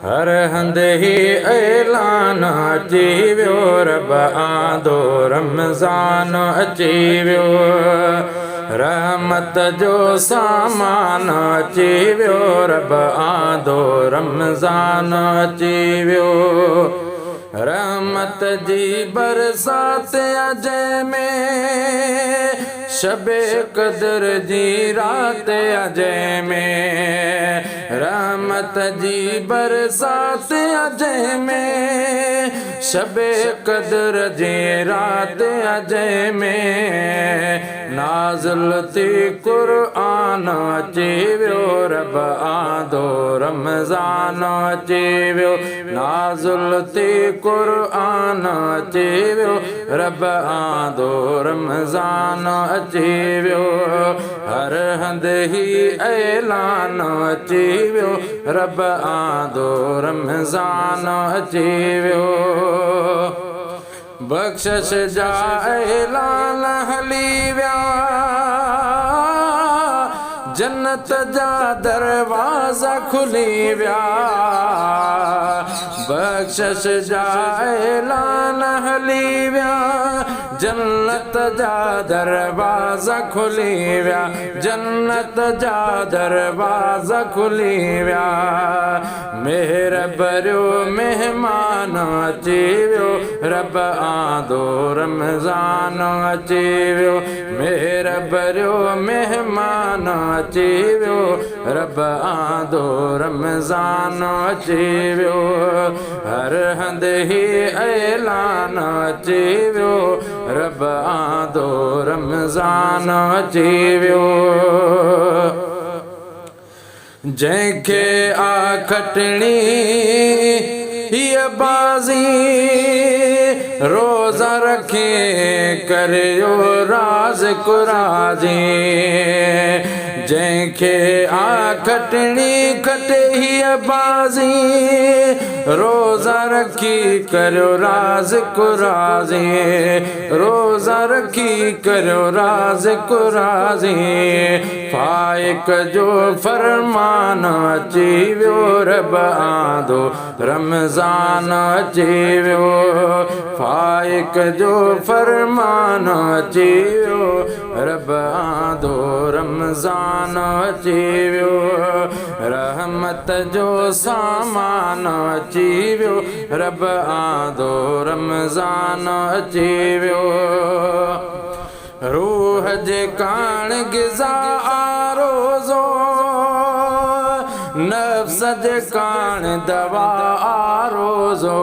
हर हंद ही ऐलान अची वियो रब आंदो रमज़ान अची वियो रहमत जो सामान अची वियो रब आंदो रमज़ान अची वियो रहमत जी बरसात अजय में शबे कदर जी रात अजय में रहमत जी बरसात अजय में शबे कदर जी रात अजय में नाज़िल थी क़ुरआन अची वियो रब आंदो रमज़ान अची वियो नाज़िल थी क़ुरआन अची वियो रब आंदो रमज़ान अची वियो हर हंद ही ऐलान अची वियो रब आंदो रमज़ान अची वियो बख़्शिश जा ऐलान हली विया जन्नत जा दरवाज़ा खुली विया बख़्शिश जा ऐलान हली विया जन्नत जा दरवाज़ा खुली विया जन्नत जा दरवाज़ा खुली विया मेहर भरियो मेहमान अची वियो रब आंदो रमज़ान अची वियो मेहर भरियो मेहमान अची वियो रब आंदो रमज़ान अची वियो हर हंद ही ऐलान अची वियो रब आंदो रमज़ान अची वियो जंहिंखे आ खटणी हीअ बाज़ी रोज़ा रखे करियो राज़ कुराज़ी जंहिंखे आ खटणी खटे हीअ बाज़ी रोज़ा रखी करियो राज़ कुराज़ी रोज़ा रखी करियो राज़ कुराज़ी फाइक जो फरमान अची वियो रब आंदो रमज़ान अची वियो फाइक जो फरमान अची वियो रब आंदो रमज़ान अची वियो रहमत जो सामान अची वियो रब आंदो रमज़ान अची वियो रूह जे काण ग़िज़ा आरोज़ो नफ्स जे काण दवा आरोज़ो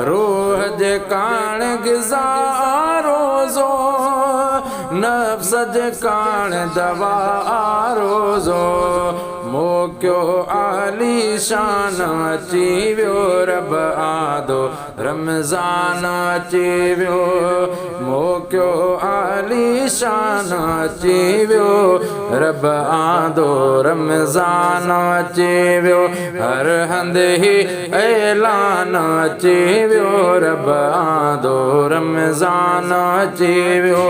रूह जे काण ग़िज़ा आरोज़ो नफ्स जे काण दवा आरोज़ो मोकियो आली शान अची वियो रब आंदो रमज़ान अची वियो मोकियो आली शान अची वियो रब आंदो रमज़ान अची वियो हर हंद ही ऐलान अची वियो रब आंदो रमज़ान अची वियो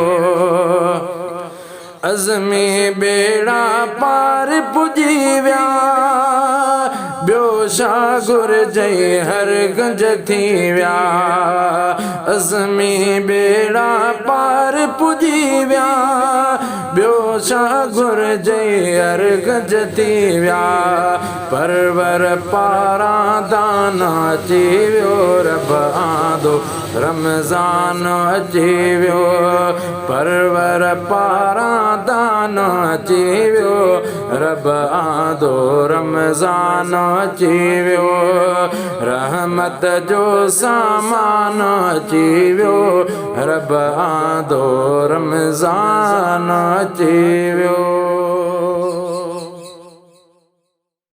अज़मी बेड़ा पार पुजी विया ॿियो छा घुरिजई हर गंज थी विया अज़मी बेड़ा पार पुजी विया ॿियो छा घुरिजई हर गंज थी विया परवर पारां दान अची वियो रब आंदो रमज़ान अची वियो परवर पारां दान अची वियो रब आंदो रमज़ान अची वियो रहमत जो सामान अची वियो रब आंदो रमज़ान अची वियो।